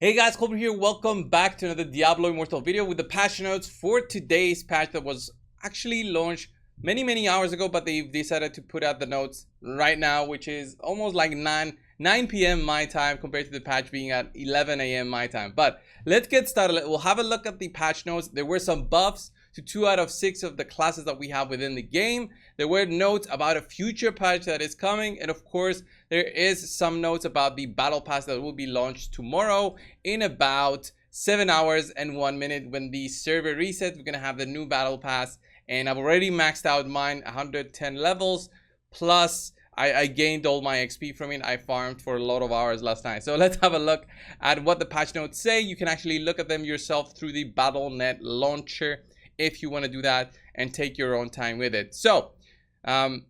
Hey guys, ColdBrew here. Welcome back to another Diablo Immortal video with the patch notes for today's patch that was actually launched many hours ago, but they've decided to put out the notes right now, which is almost like 9 p.m. my time compared to the patch being at 11 a.m. my time. But let's get started. We'll have a look at the patch notes. There were some buffs to 2 out of 6 of the classes that we have within the game. There were notes about a future patch that is coming, and of course there is some notes about the battle pass that will be launched tomorrow in about 7 hours and 1 minute. When the server resets, we're gonna have the new battle pass, and I've already maxed out mine 110 levels, plus I gained all my XP from it. I farmed for a lot of hours last night. So let's have a look at what the patch notes say. You can actually look at them yourself through the Battle.net launcher if you want to do that and take your own time with it. So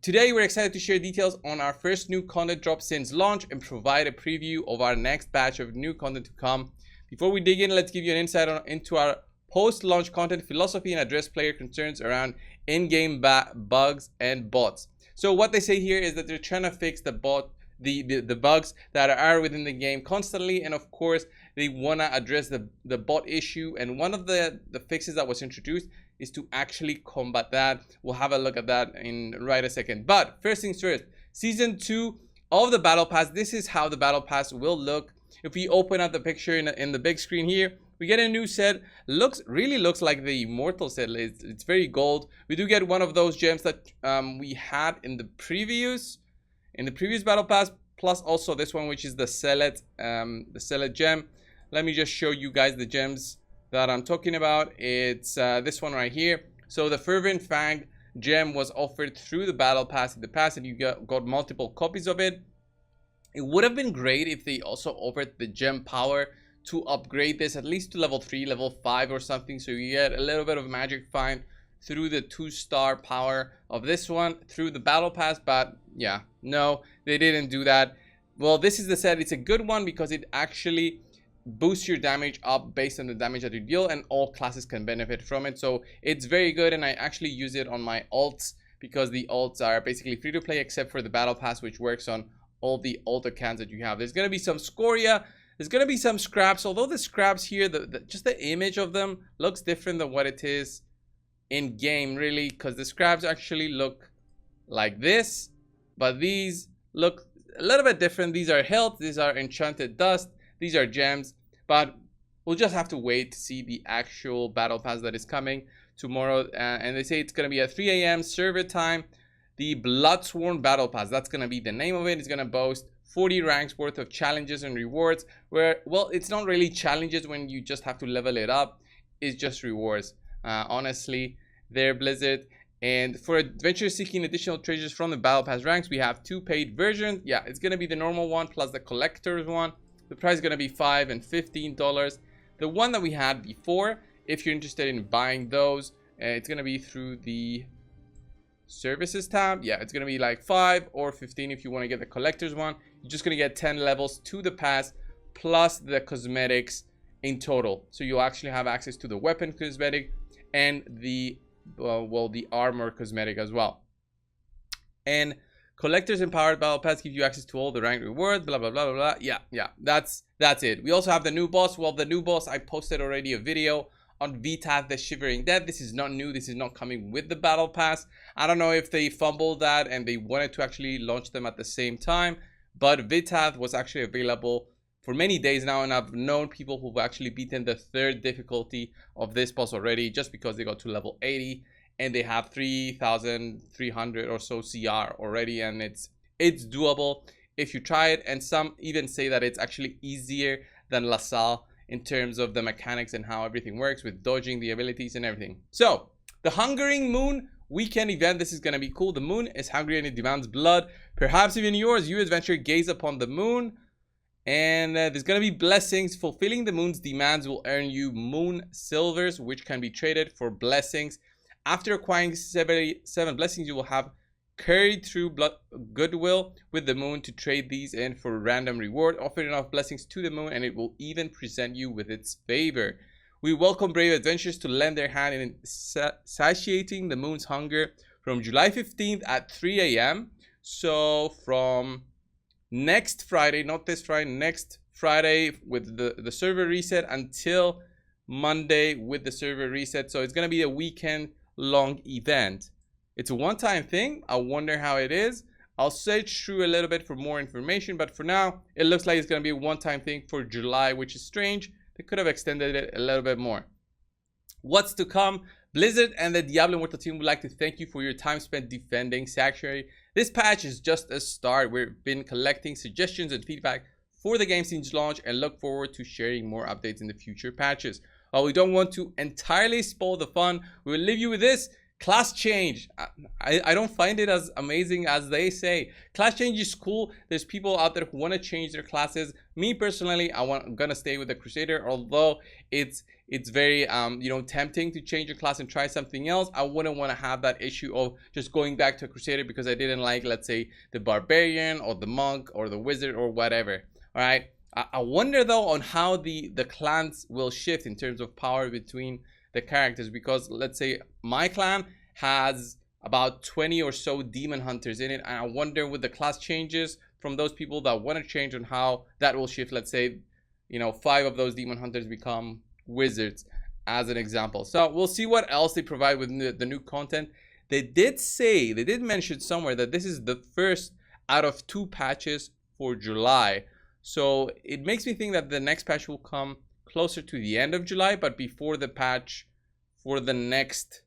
today we're excited to share details on our first new content drop since launch and provide a preview of our next batch of new content to come. Before we dig in, let's give you an insight into our post-launch content philosophy and address player concerns around in-game bugs and bots. So what they say here is that they're trying to fix the bugs that are within the game constantly, and of course they want to address the bot issue, and one of the fixes that was introduced is to actually combat that. We'll have a look at that in right a second. But first things first, season 2 of the battle pass. This is how the battle pass will look. If we open up the picture in the big screen here, we get a new set. Really looks like the Immortal set. It's very gold. We do get one of those gems that we had in the previous battle pass, plus also this one, which is the Sell It gem. Let me just show you guys the gems that I'm talking about. It's this one right here. So the Fervent Fang gem was offered through the battle pass in the past, and you got multiple copies of it. It would have been great if they also offered the gem power to upgrade this at least to level 3, level 5 or something, so you get a little bit of magic find through the 2-star power of this one through the battle pass. But yeah, no, they didn't do that. Well, this is the set. It's a good one because it actually boosts your damage up based on the damage that you deal, and all classes can benefit from it. So it's very good, and I actually use it on my alts because the alts are basically free to play except for the battle pass, which works on all the alt accounts that you have. There's going to be some scoria, there's going to be some scraps, although the scraps here, just the image of them looks different than what it is in game, really, because the scraps actually look like this, but these look a little bit different. These are health, these are enchanted dust, these are gems, but we'll just have to wait to see the actual battle pass that is coming tomorrow. And they say it's going to be at 3 a.m. server time. The Bloodsworn battle pass, that's going to be the name of it. It's going to boast 40 ranks worth of challenges and rewards, where, well, it's not really challenges when you just have to level it up. It's just rewards. Honestly, they're Blizzard. And for adventurers seeking additional treasures from the battle pass ranks, we have 2 paid versions. Yeah, it's going to be the normal one plus the collector's one. The price is going to be $5 and $15. The one that we had before, if you're interested in buying those, it's going to be through the services tab. Yeah, it's going to be like 5 or 15 if you want to get the collector's one. You're just going to get 10 levels to the pass plus the cosmetics in total. So you'll actually have access to the weapon cosmetic and the the armor cosmetic as well. And collectors empowered battle pass give you access to all the rank rewards, blah blah blah blah blah. Yeah, that's it. We also have the new boss. Well, the new boss, I posted already a video on Vitath the Shivering Death. This is not new. This is not coming with the battle pass. I don't know if they fumbled that and they wanted to actually launch them at the same time, but Vitath was actually available for many days now, and I've known people who've actually beaten the 3rd difficulty of this boss already just because they got to level 80 and they have 3,300 or so CR already, and it's doable if you try it. And some even say that it's actually easier than LaSalle in terms of the mechanics and how everything works with dodging the abilities and everything. So the Hungering Moon weekend event, this is going to be cool. The moon is hungry and it demands blood, perhaps even yours. You adventurer gaze upon the moon, and there's going to be blessings. Fulfilling the moon's demands will earn you moon silvers, which can be traded for blessings. After acquiring 7 blessings, you will have carried through goodwill with the moon to trade these in for random reward. Offer enough blessings to the moon and it will even present you with its favor. We welcome brave adventurers to lend their hand in satiating the moon's hunger from July 15th at 3 a.m. So from next Friday, not this Friday, next Friday with the server reset until Monday with the server reset. So it's going to be a weekend long event. It's a one-time thing. I wonder how it is. I'll search through a little bit for more information, but for now it looks like it's going to be a one-time thing for July, which is strange. They could have extended it a little bit more. What's to come? Blizzard and the Diablo Immortal team would like to thank you for your time spent defending Sanctuary. This patch is just a start. We've been collecting suggestions and feedback for the game since launch and look forward to sharing more updates in the future patches. While we don't want to entirely spoil the fun, we will leave you with this. Class change. I don't find it as amazing as they say. Class change is cool. There's people out there who want to change their classes. Me personally, I'm gonna stay with the Crusader, although it's very you know, tempting to change your class and try something else. I wouldn't want to have that issue of just going back to a Crusader because I didn't like, let's say, the Barbarian or the Monk or the Wizard or whatever. All right. I wonder though on how the clans will shift in terms of power between the characters, because let's say my clan has about 20 or so demon hunters in it, and I wonder with the class changes from those people that want to change on how that will shift. Let's say, you know, 5 of those demon hunters become wizards as an example. So we'll see what else they provide with the new content. They did mention somewhere that this is the first out of 2 patches for July. So it makes me think that the next patch will come closer to the end of July, but before the patch for the next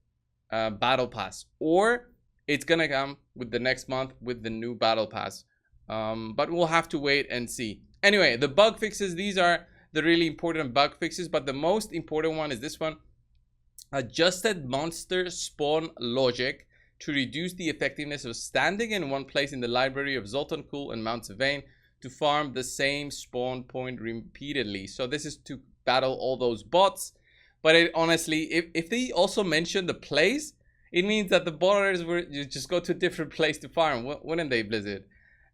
battle pass, or it's gonna come with the next month with the new battle pass. But we'll have to wait and see. Anyway, the bug fixes, these are the really important bug fixes, but the most important one is this one. Adjusted monster spawn logic to reduce the effectiveness of standing in one place in the library of Zoltan Kuhl and Mount Sylvain to farm the same spawn point repeatedly. So this is to battle all those bots. But it, honestly, if they also mention the place, it means that the botters were just go to a different place to farm, wouldn't they, Blizzard?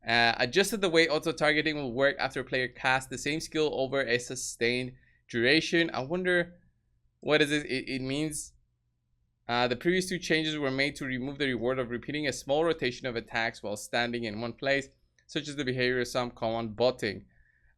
Adjusted the way auto targeting will work after a player casts the same skill over a sustained duration. I wonder what is it? It means the previous 2 changes were made to remove the reward of repeating a small rotation of attacks while standing in one place, such as the behavior of some common botting.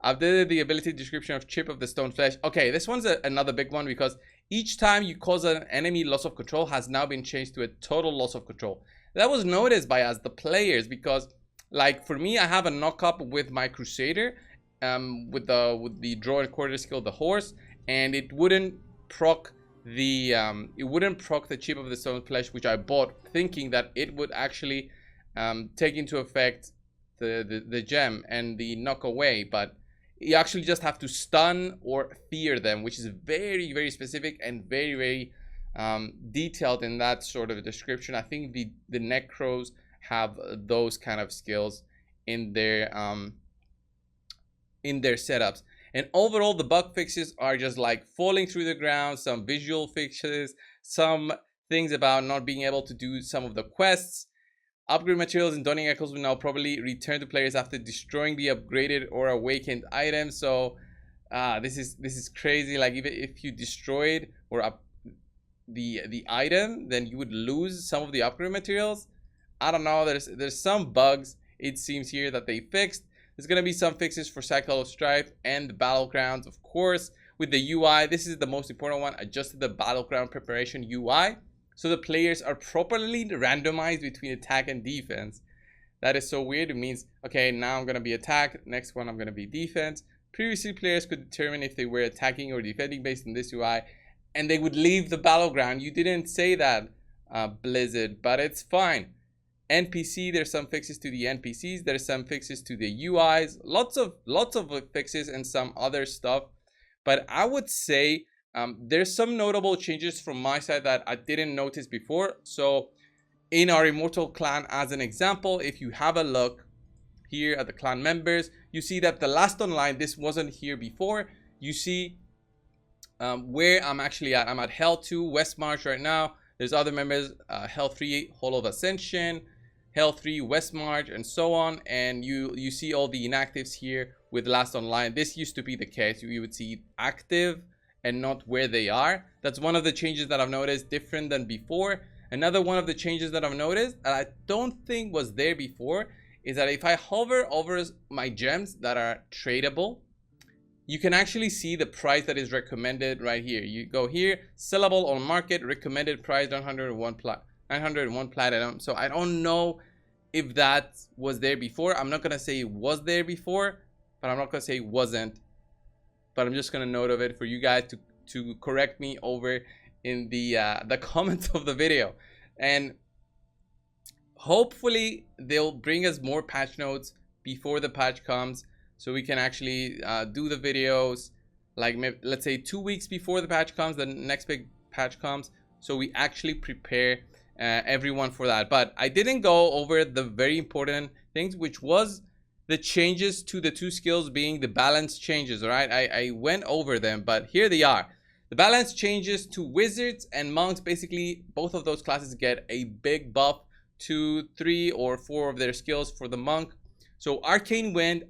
Updated the ability description of Chip of the Stone Flesh. Okay, this one's another big one, because each time you cause an enemy loss of control has now been changed to a total loss of control. That was noticed by us, the players, because like for me, I have a knock up with my Crusader, with the draw and quarter skill, the horse, and it wouldn't proc the Chip of the Stone Flesh, which I bought thinking that it would actually take into effect the gem and the knock away, but you actually just have to stun or fear them, which is very, very specific and very, very detailed in that sort of description. I think the Necros have those kind of skills in their setups. And overall, the bug fixes are just like falling through the ground, some visual fixes, some things about not being able to do some of the quests. Upgrade materials and Dawning Echoes will now probably return to players after destroying the upgraded or awakened items. So this is crazy. Like even if you destroyed or up the item, then you would lose some of the upgrade materials. I don't know. There's some bugs it seems here that they fixed. There's gonna be some fixes for Cycle of Strife and the Battlegrounds, of course. With the UI, this is the most important one. Adjusted the Battleground preparation UI, so the players are properly randomized between attack and defense. That is so weird. It means, okay, now I'm going to be attack. Next one, I'm going to be defense. Previously, players could determine if they were attacking or defending based on this UI, and they would leave the battleground. You didn't say that, Blizzard, but it's fine. NPC, there's some fixes to the NPCs. There's some fixes to the UIs. Lots of fixes and some other stuff. But I would say there's some notable changes from my side that I didn't notice before. So in our Immortal clan, as an example, if you have a look here at the clan members, you see that the last online, this wasn't here before. You see where I'm actually at. I'm at Hell 2, West March right now. There's other members, Hell 3, Hall of Ascension, Hell 3, West March, and so on. And you see all the inactives here with last online. This used to be the case. You would see active and not where they are. That's one of the changes that I've noticed, different than before. Another one of the changes that I've noticed that I don't think was there before is that if I hover over my gems that are tradable, you can actually see the price that is recommended right here. You go here, sellable on market, recommended price 901 platinum. So I don't know if that was there before. I'm not gonna say it was there before, but I'm not gonna say it wasn't. But I'm just gonna note of it for you guys to correct me over in the comments of the video. And hopefully they'll bring us more patch notes before the patch comes, so we can actually do the videos like maybe, let's say 2 weeks before the patch comes, the next big patch comes, so we actually prepare everyone for that. But I didn't go over the very important things, which was the changes to the 2 skills being the balance changes. All right, I went over them, but here they are. The balance changes to wizards and monks. Basically, both of those classes get a big buff to 3 or 4 of their skills for the monk. So Arcane Wind,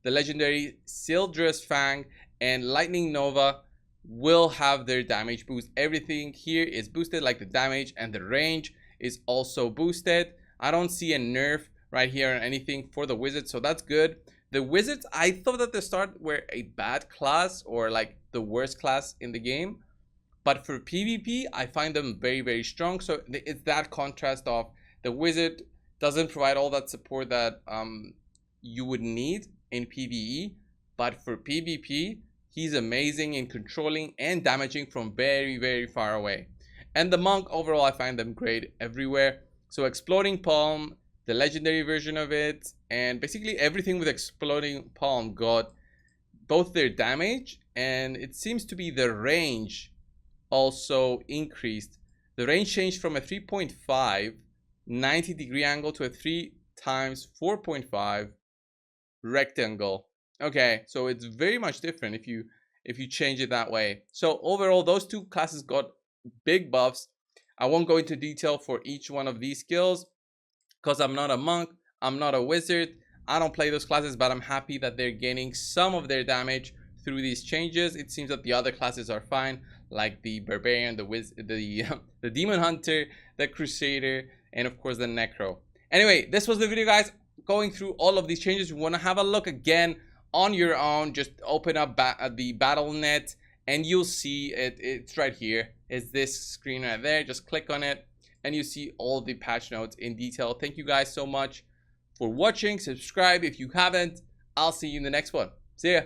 the legendary Sildress Fang, and Lightning Nova will have their damage boost. Everything here is boosted, like the damage, and the range is also boosted. I don't see a nerf right here or anything for the wizards, so that's good. The wizards, I thought at the start were a bad class, or like the worst class in the game, but for PvP I find them very, very strong. So it's that contrast of the wizard doesn't provide all that support that you would need in PvE, but for PvP he's amazing in controlling and damaging from very, very far away. And the monk, overall I find them great everywhere. So Exploding Palm, the legendary version of it, and basically everything with Exploding Palm got both their damage, and it seems to be the range also increased. The range changed from a 3.5 90-degree angle to a 3 times 4.5 rectangle. Okay, so it's very much different if you change it that way. So overall, those 2 classes got big buffs. I won't go into detail for each one of these skills because I'm not a monk, I'm not a wizard, I don't play those classes, but I'm happy that they're gaining some of their damage through these changes. It seems that the other classes are fine, like the Barbarian, the Demon Hunter, the Crusader, and of course the Necro. Anyway, this was the video, guys, going through all of these changes. You want to have a look again on your own, just open up the Battle.net and you'll see it. It's right here. It's this screen right there. Just click on it and you see all the patch notes in detail. Thank you guys so much for watching. Subscribe if you haven't. I'll see you in the next one. See ya.